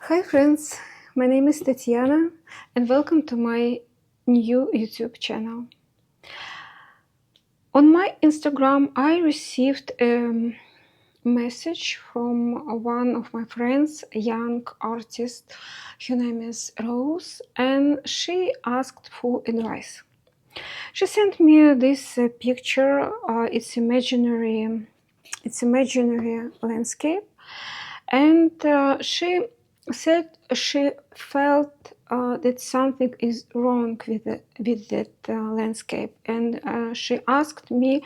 Hi friends, my name is Tatiana and welcome to my new YouTube channel. On my Instagram I received a message from one of my friends, a young artist. Her name is Rose, and she asked for advice. She sent me this picture. It's imaginary landscape, and she said she felt that something is wrong with that landscape, and she asked me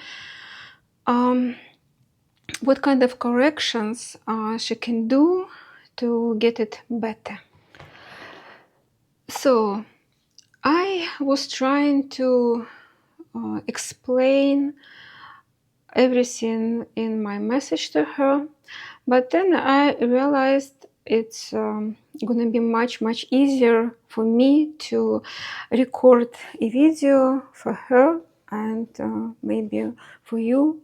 what kind of corrections she can do to get it better. So I was trying to explain everything in my message to her, but then I realized it's gonna be much easier for me to record a video for her and maybe for you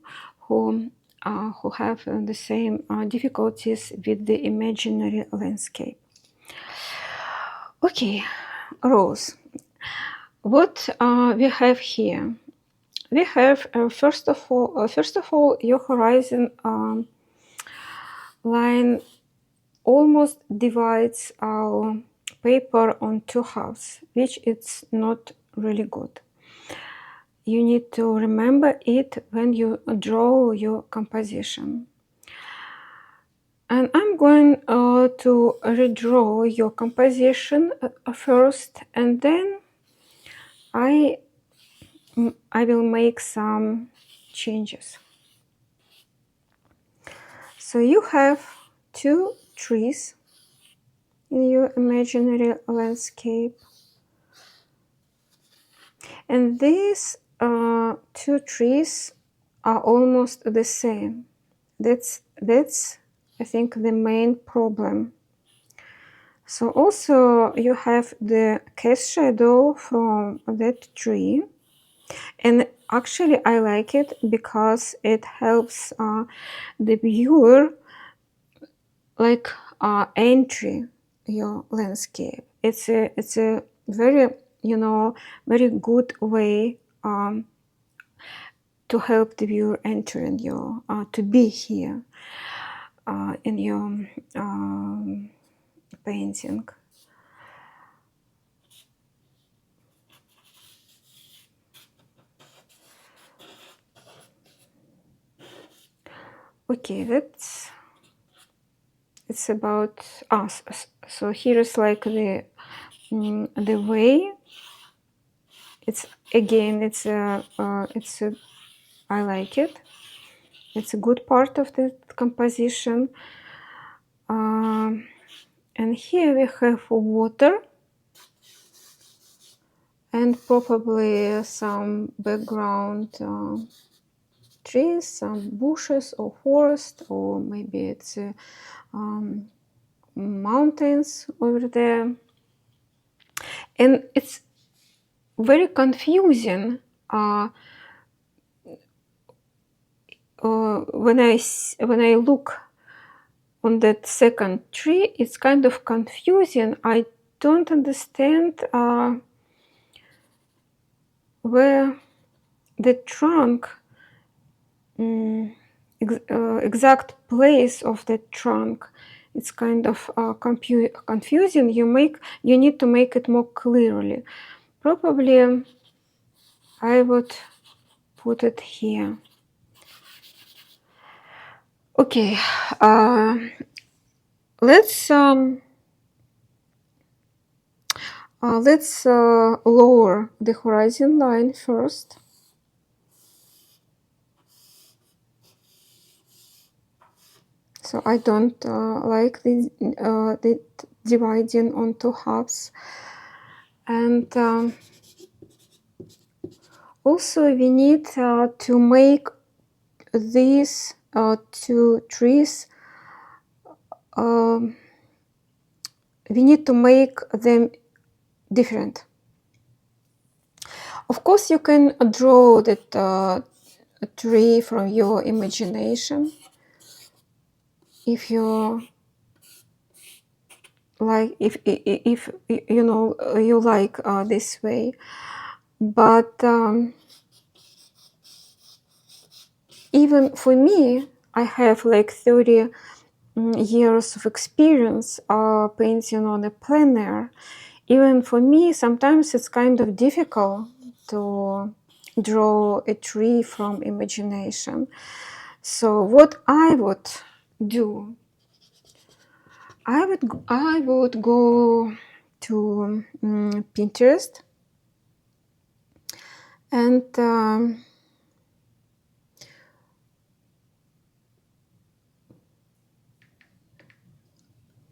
who have the same difficulties with the imaginary landscape. Okay, Rose, what we have here? We have first of all, your horizon line almost divides our paper on two halves, which is not really good. You need to remember it when you draw your composition. And I'm going to redraw your composition first, and then I will make some changes. So you have two trees in your imaginary landscape, and these two trees are almost the same. That's I think the main problem. So also you have the cast shadow from that tree, and actually I like it because it helps the viewer like entry your landscape. It's a very very good way to help the viewer enter in your to be here in your painting. Okay, it's about us. So here is like the way. It's again, I like it. It's a good part of the composition. And here we have water and probably some background trees, some bushes or forest, or maybe it's mountains over there. And it's very confusing when I look on that second tree. It's kind of confusing. I don't understand where the trunk, exact place of the trunk. It's kind of confusing. You need to make it more clearly. Probably I would put it here. Okay, let's lower the horizon line first. So I don't like the dividing on two halves. And also we need to make these two trees, we need to make them different. Of course, you can draw that tree from your imagination if you like if you know you like this way. But even for me, I have like 30 years of experience painting on a plein air. Even for me, sometimes it's kind of difficult to draw a tree from imagination. So what I would do, I would go to Pinterest and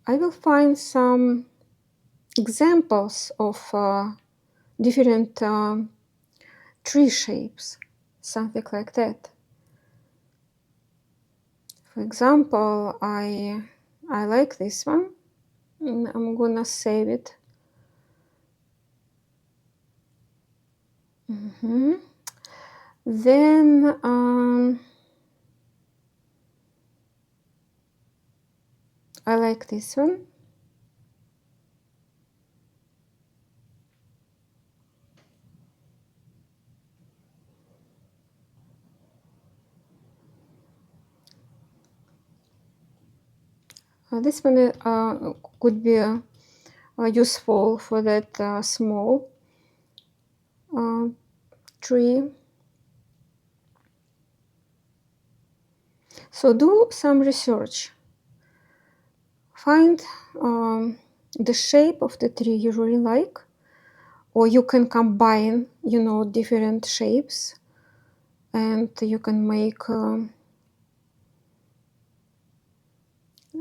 I will find some examples of different tree shapes, something like that. For example, I like this one. I'm gonna save it. Then I like this one. This one could be useful for that small tree. So do some research. Find the shape of the tree you really like, or you can combine, you know, different shapes, and you can make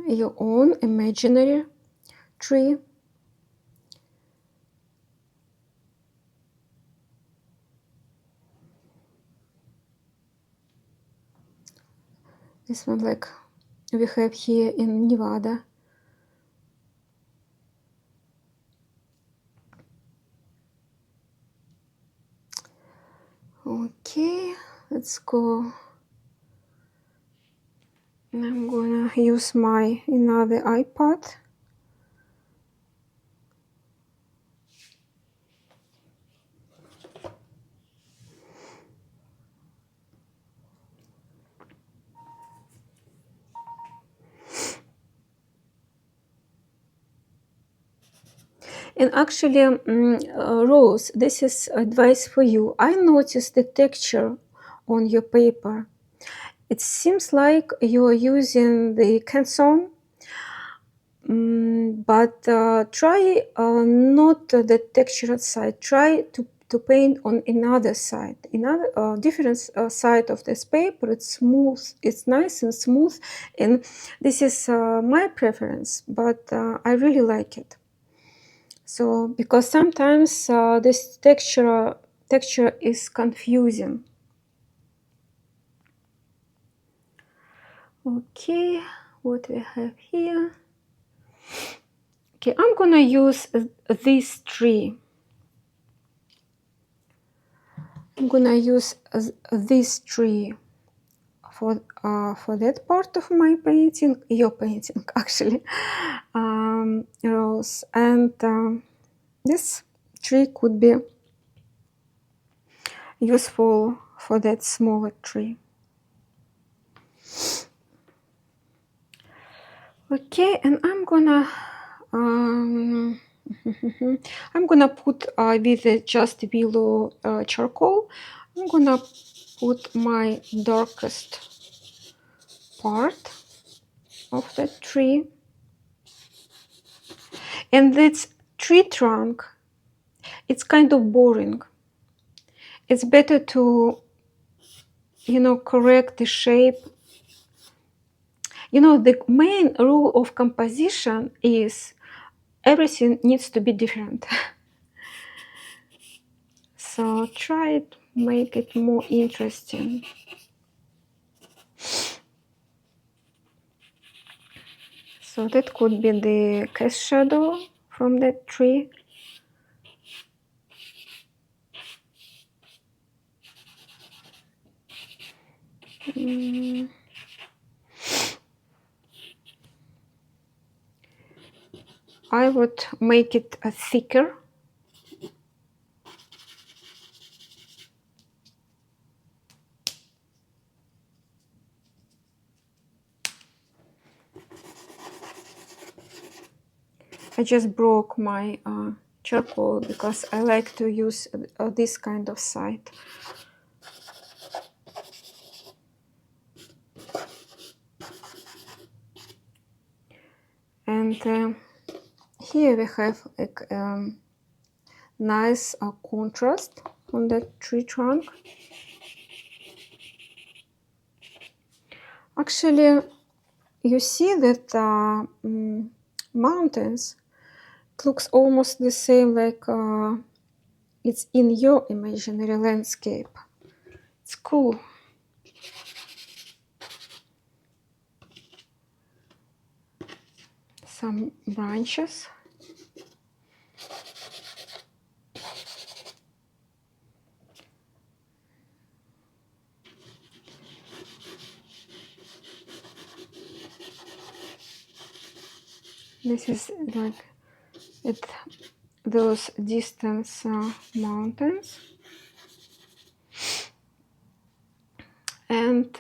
your own imaginary tree. This one, like we have here in Nevada. Okay, let's go. I'm gonna use my another iPad. And actually, Rose, this is advice for you. I noticed the texture on your paper. It seems like you're using the canson, but try not the textured side. Try to paint on another side, another different side of this paper. It's smooth, it's nice and smooth, and this is my preference, but I really like it. So because sometimes this texture is confusing. Okay, what we have here? Okay, I'm gonna use this tree. I'm gonna use this tree for that part of my painting, your painting actually, Rose, and this tree could be useful for that smaller tree. Okay, and I'm gonna I'm gonna put with just below charcoal, I'm gonna put my darkest part of that tree, and this tree trunk, it's kind of boring. It's better to, you know, correct the shape. You know, the main rule of composition is everything needs to be different. So try it, make it more interesting. So that could be the cast shadow from that tree. Okay, I would make it thicker. I just broke my charcoal because I like to use this kind of side. And here we have like nice contrast on that tree trunk. Actually, you see that mountains looks almost the same, like it's in your imaginary landscape. It's cool. Some branches. This is like at those distance mountains. And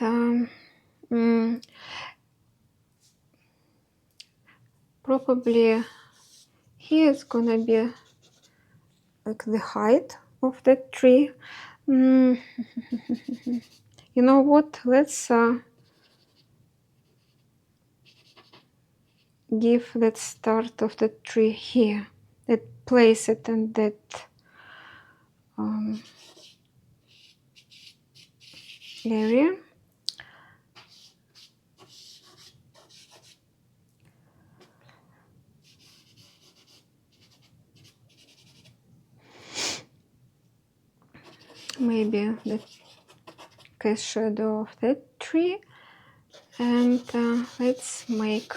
probably here it's gonna be like the height of that tree. You know what? Let's give that start of the tree here. Let's place it in that area. Maybe the cast shadow of that tree. And let's make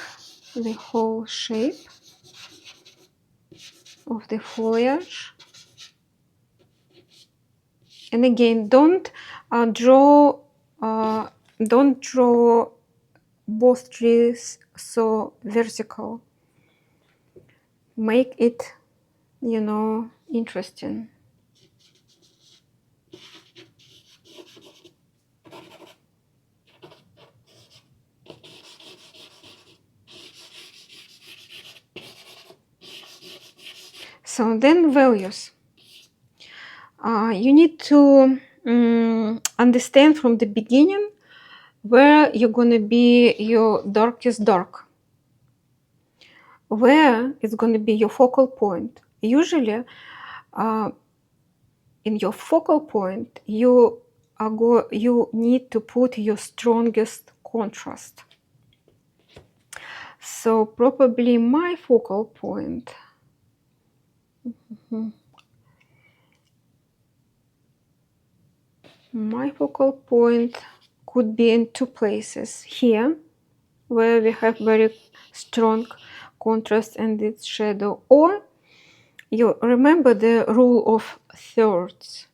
the whole shape of the foliage. And again, don't draw both trees so vertical. Make it, you know, interesting. So then values. You need to understand from the beginning where you're gonna be your darkest dark. Where is going to be your focal point. Usually, in your focal point, you need to put your strongest contrast. So probably my focal point. My focal point could be in two places. Here, where we have very strong contrast and its shadow, or you remember the rule of thirds.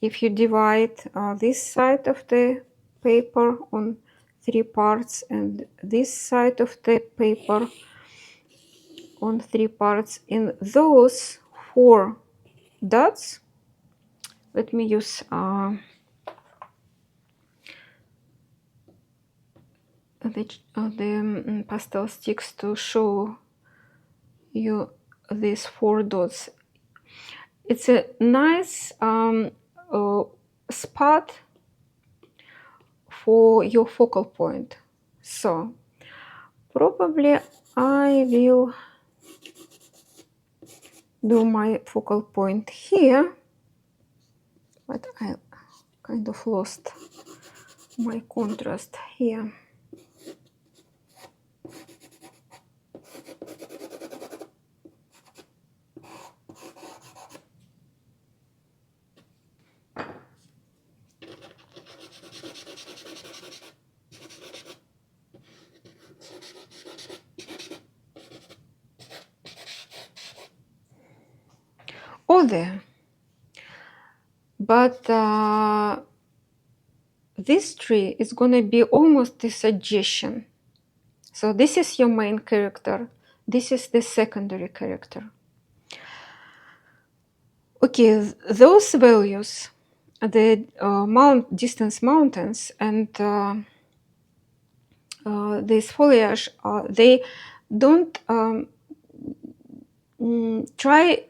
If you divide this side of the paper on 3 parts and this side of the paper on 3 parts, in those 4 dots, let me use the pastel sticks to show you these 4 dots. It's a nice spot for your focal point. So probably I will do my focal point here, but I kind of lost my contrast here. Or there. But this tree is going to be almost a suggestion. So this is your main character. This is the secondary character. Okay, those values, the distance mountains and this foliage, they don't try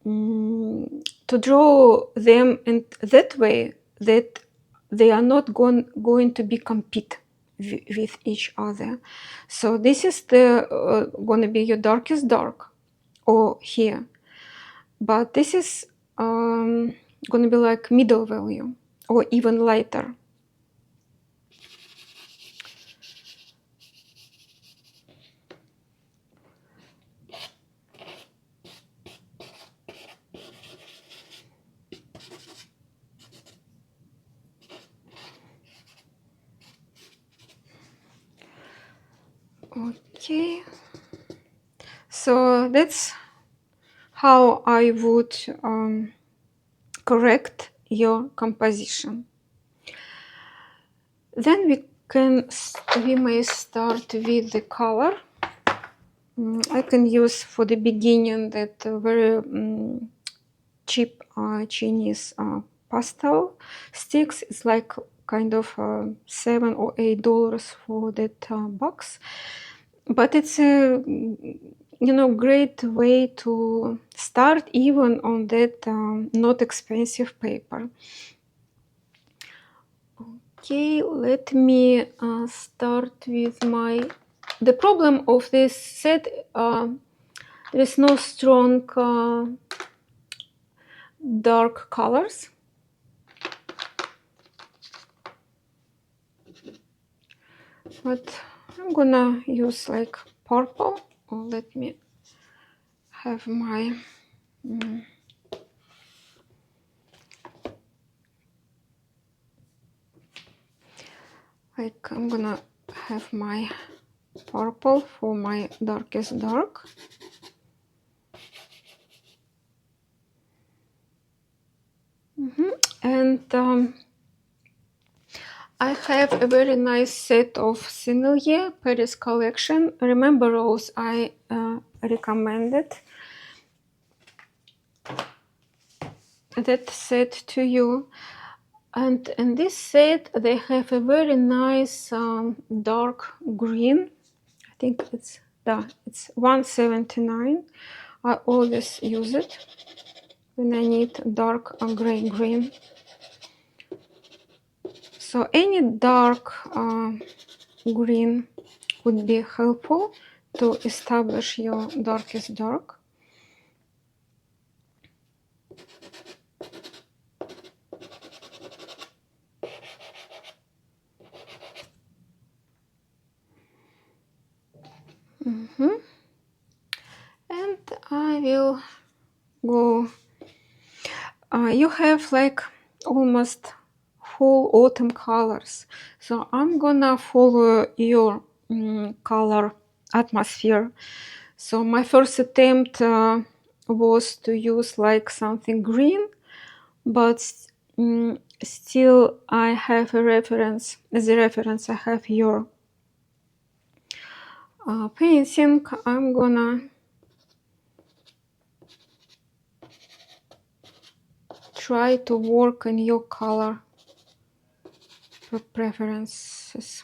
to draw them in that way that they are not going to be compete with each other. So this is the going to be your darkest dark, or here, but this is going to be like middle value or even lighter. Okay, so that's how I would correct your composition. Then we may start with the color. I can use for the beginning that very cheap Chinese pastel sticks. It's like kind of $7 or $8 for that box, but it's a great way to start even on that not expensive paper. Okay, let me start with the problem of this set. There is no strong dark colors. But I'm gonna use like purple. Or let me have my I'm gonna have my purple for my darkest dark. And I have a very nice set of Sennelier Paris collection. Remember those I recommended that set to you. And in this set they have a very nice dark green. I think it's $1.79. I always use it when I need dark gray green. So any dark green would be helpful to establish your darkest dark. And I will go. You have like almost full autumn colors, so I'm gonna follow your color atmosphere. So my first attempt was to use like something green, but still I have a reference. As a reference, I have your painting. I'm gonna try to work in your color preferences.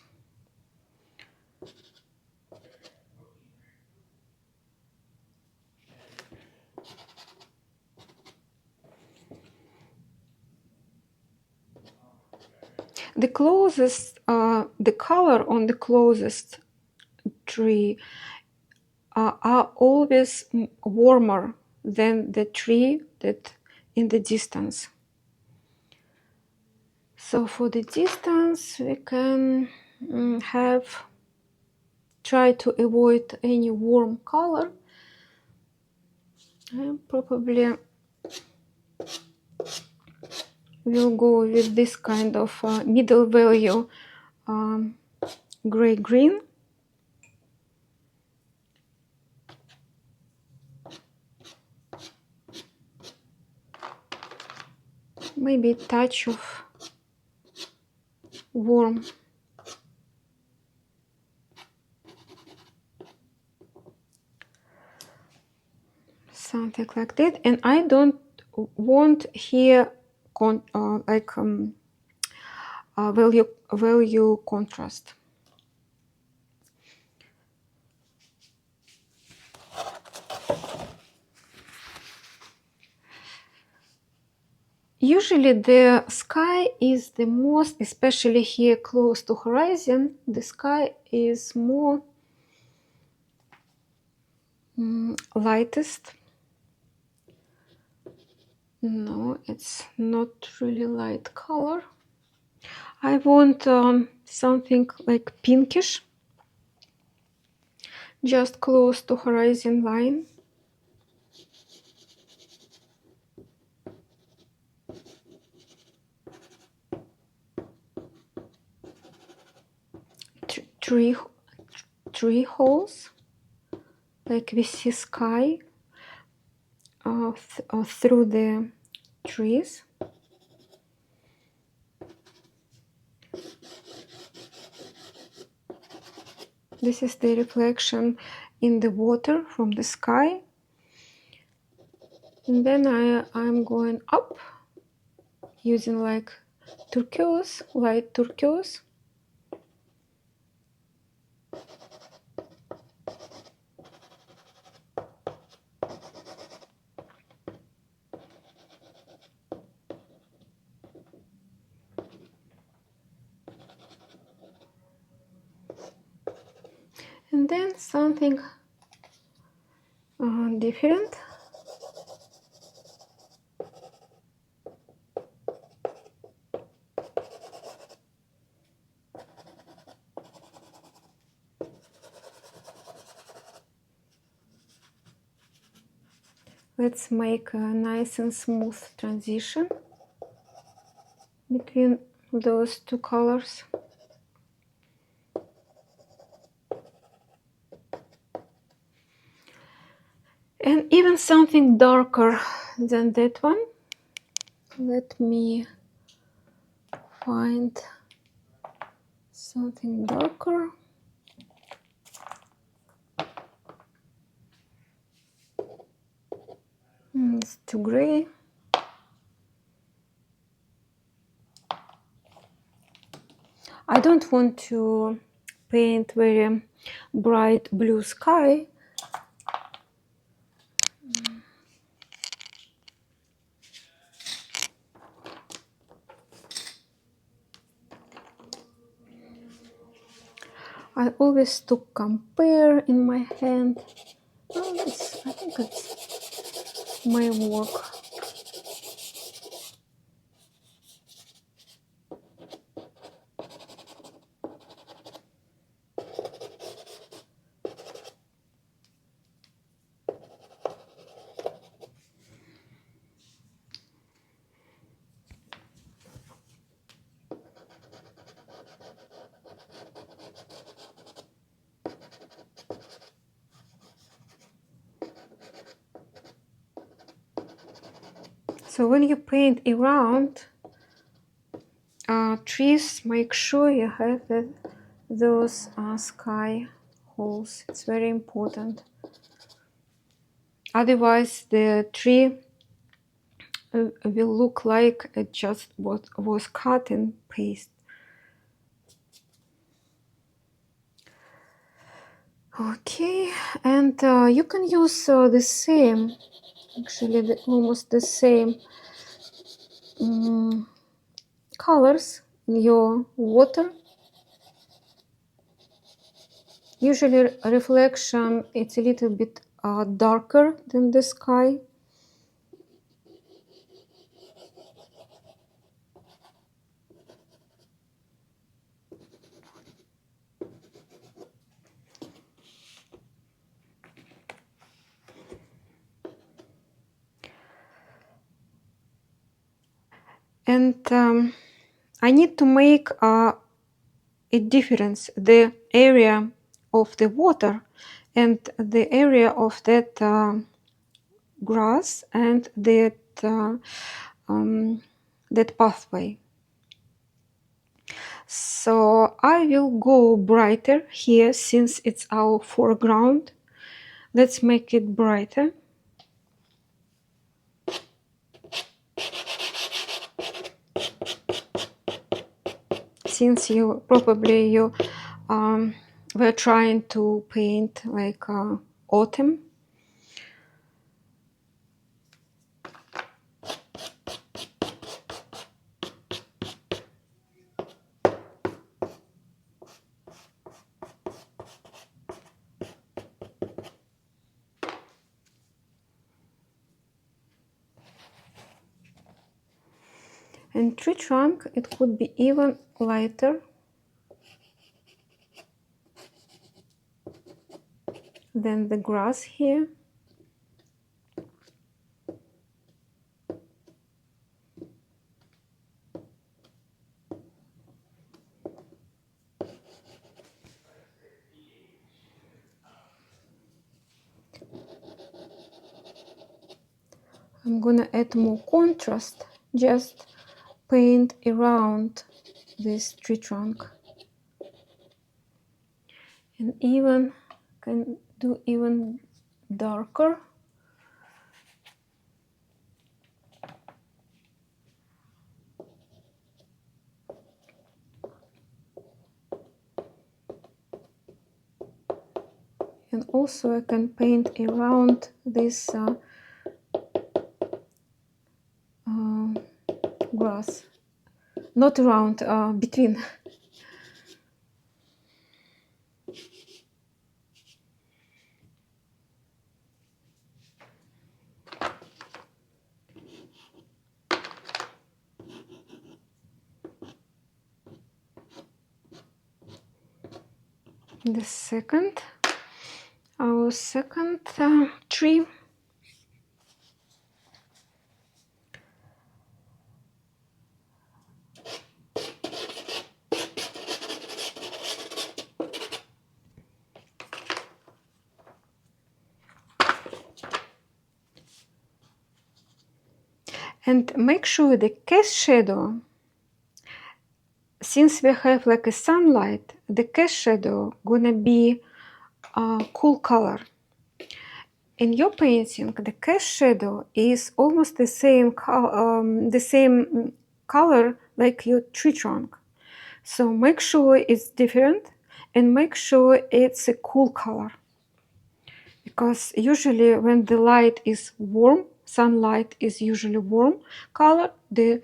The closest, the color on the closest tree are always warmer than the tree that in the distance. So for the distance, we can try to avoid any warm color. And probably we'll go with this kind of middle value gray-green. Maybe a touch of warm. something like that. And I don't want here value contrast. Usually the sky is the most, especially here close to horizon, the sky is more lightest. No, it's not really light color. I want something like pinkish, just close to horizon line. Tree holes, like we see sky through the trees. This is the reflection in the water from the sky. And then I'm going up using like turquoise, light turquoise. And then something different. Let's make a nice and smooth transition between those two colors. And even something darker than that one. Let me find something darker. It's too gray. I don't want to paint very bright blue sky. I always to compare in my hand. Oh, I think it's my work. So when you paint around trees, make sure you have those sky holes. It's very important. Otherwise, the tree will look like it just was cut and paste. Okay, and you can use the same, actually almost the same colors in your water. Usually reflection, it's a little bit darker than the sky. And I need to make a difference, the area of the water and the area of that grass and that pathway. So I will go brighter here since it's our foreground. Let's make it brighter. since you probably were trying to paint like autumn. And tree trunk, it could be even lighter than the grass here. I'm gonna add more contrast, just paint around this tree trunk, and even can do even darker. And also I can paint around this grass, not around, between. Our second tree. And make sure the cast shadow, since we have like a sunlight, the cast shadow gonna be a cool color. In your painting, the cast shadow is almost the same color like your tree trunk. So make sure it's different and make sure it's a cool color. Because usually when the light is warm, sunlight is usually warm color, the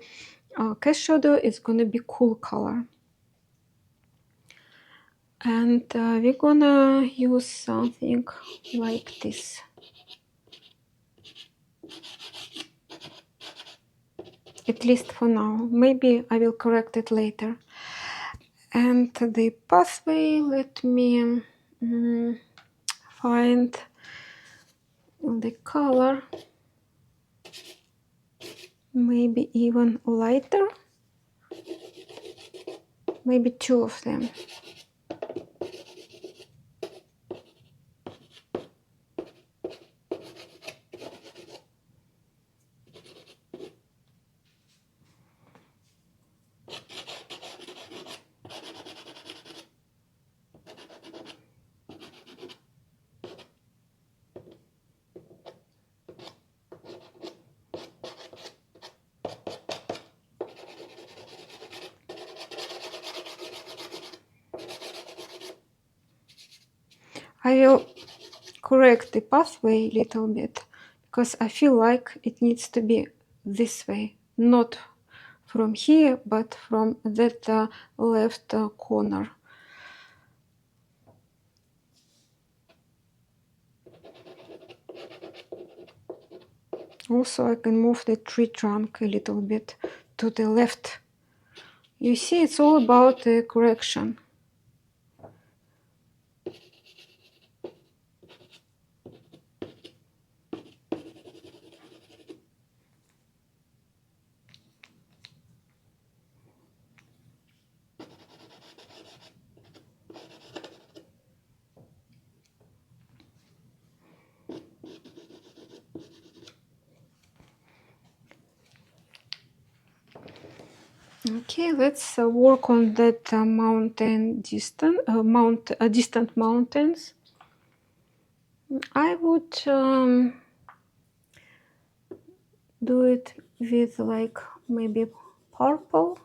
cast shadow is going to be cool color. And we're gonna use something like this. At least for now. Maybe I will correct it later. And the pathway, let me find the color, maybe even lighter, maybe two of them. I will correct the pathway a little bit because I feel like it needs to be this way, not from here, but from that left corner. Also, I can move the tree trunk a little bit to the left. You see, it's all about the correction. Okay, let's work on that distant mountains. I would do it with like maybe purple.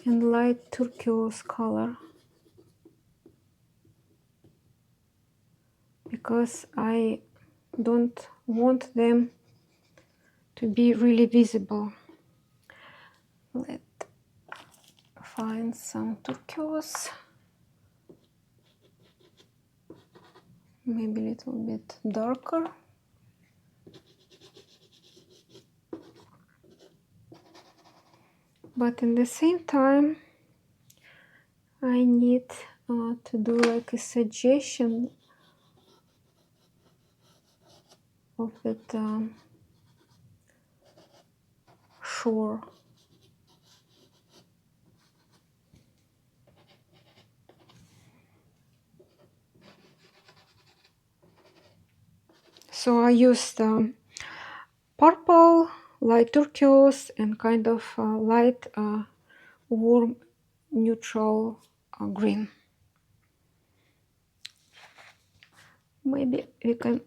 and light turquoise color, because I don't want them to be really visible. Let's find some turquoise, maybe a little bit darker. But in the same time, I need to do like a suggestion of that shore. So I used purple, light turquoise, and kind of light warm neutral green. Maybe we can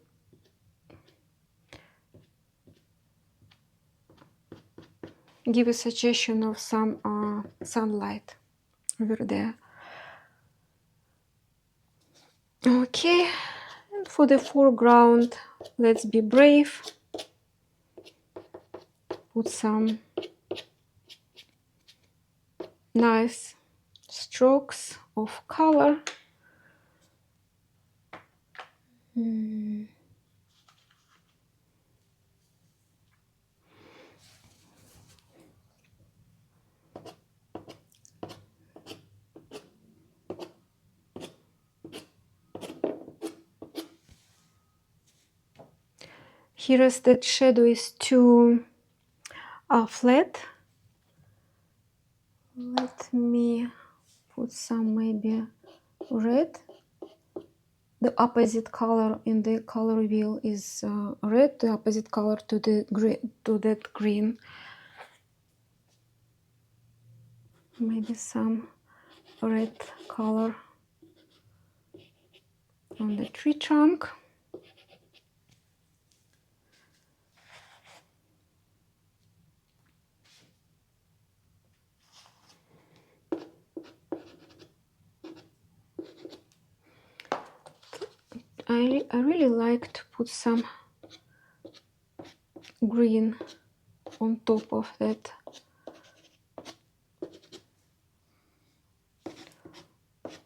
give a suggestion of some sunlight over there. Okay, and for the foreground, let's be brave. Put some nice strokes of color. Here is that shadow is too flat. Let me put some maybe red. The opposite color in the color wheel is red. The opposite color to the green, to that green. Maybe some red color on the tree trunk. I really like to put some green on top of that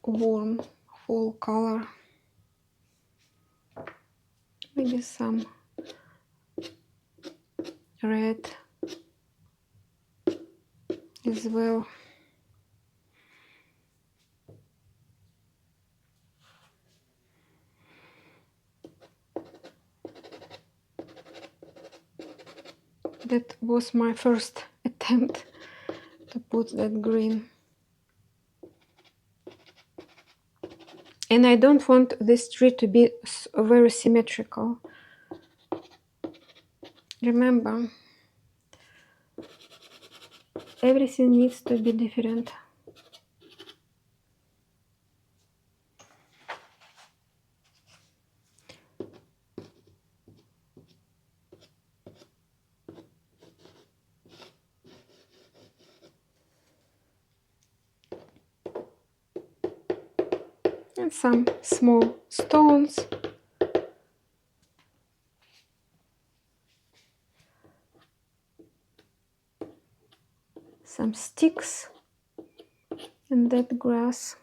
warm fall color. Maybe some red as well. That was my first attempt to put that green. And I don't want this tree to be very symmetrical. Remember, everything needs to be different. And some small stones. Some sticks in that grass.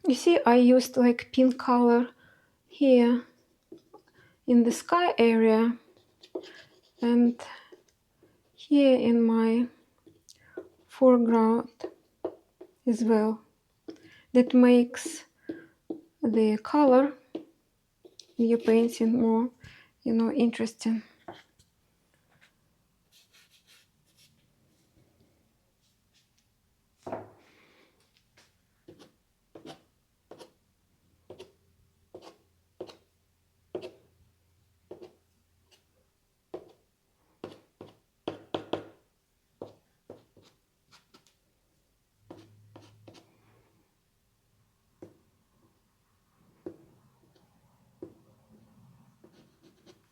You see, I used like pink color here in the sky area, and here in my foreground as well. That makes the color in your painting more, interesting.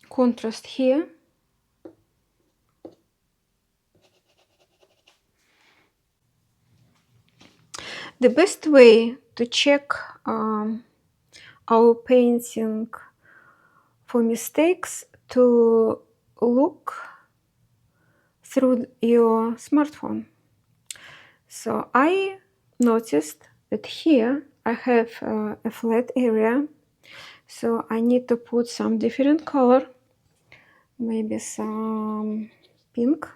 Contrast here. The best way to check our painting for mistakes to look through your smartphone. So I noticed that here I have a flat area, so I need to put some different color, maybe some pink,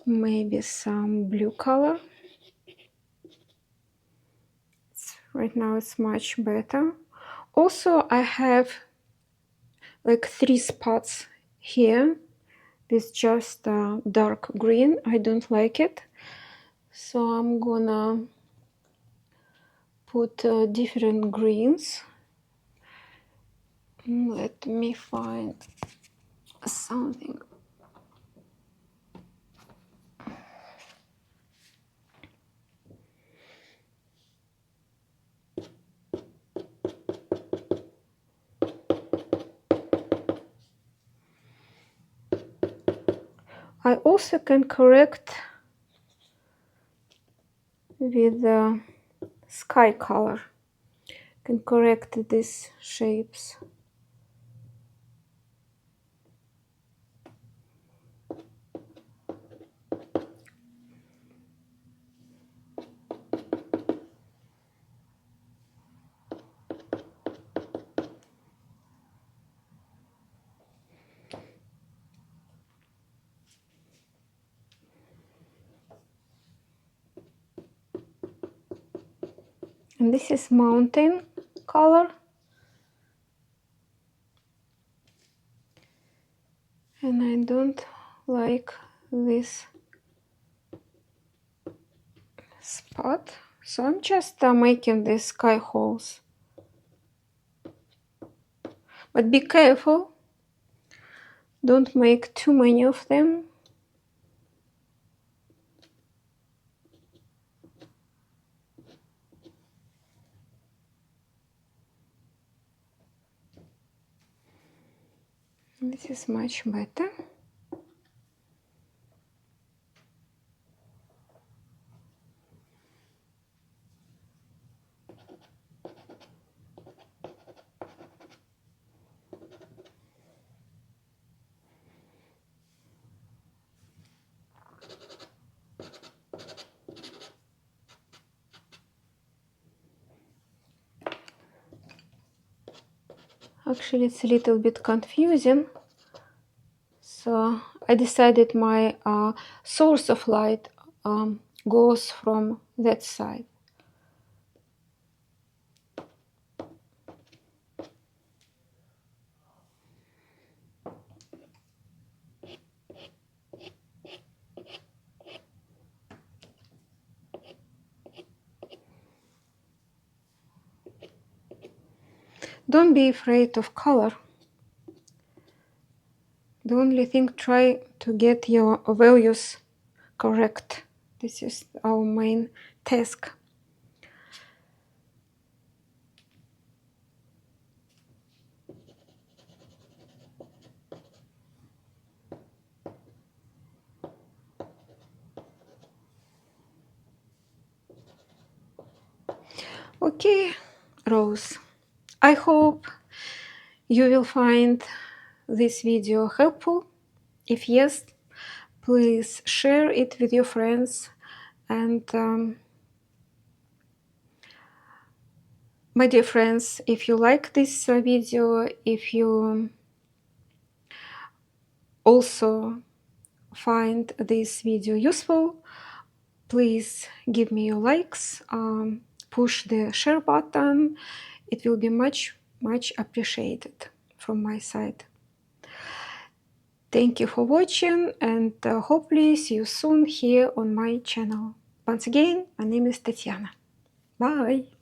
maybe some blue color. Right now it's much better. Also, I have like 3 spots here with just dark green. I don't like it, so I'm gonna put different greens. Let me find something. I also can correct with the sky color. Can correct these shapes. And this is mountain color. And I don't like this spot, so I'm just making these sky holes. But be careful, don't make too many of them. This is much better. Actually, it's a little bit confusing. So I decided my source of light goes from that side. Don't be afraid of color. The only thing, try to get your values correct. This is our main task. Okay, Rose. I hope you will find this video helpful. If yes, please share it with your friends. And my dear friends, if you like this video, if you also find this video useful, please give me your likes, push the share button. It will be much appreciated from my side. Thank you for watching, and hopefully see you soon here on my channel. Once again, my name is Tatiana. Bye!